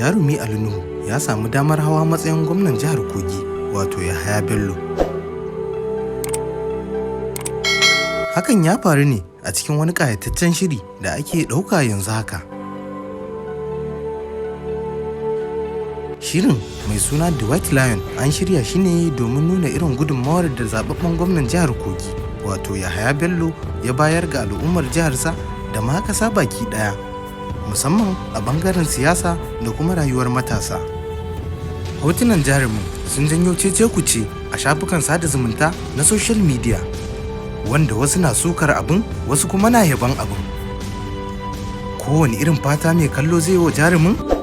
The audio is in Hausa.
jarumi Ali Nuhu ya samu damar hawa matsayin gwamnan jihar Kogi, wato Yahaya Bello. Hakan ya faru ne a cikin wani ƙayataccen shiri da ake ɗauka yanzu haka. Shirin mai suna The White Lion an shirya shi ne domin nuna irin gudunmawar da zababben gwamnan jihar Kogi, wato Yahaya Bello, ya bayar ga al'ummar jiharsa da ma ƙasa baki ɗaya, musamman a ɓangaren siyasa da kuma rayuwar matasa. Hotunan jarumin sun janyo cece-kuce a shafukan sada zumunta na social media, wanda wasu na sukar abin, wasu kuma na yaban abin. Kowane irin fata mai kallo zai yi wa jarumin?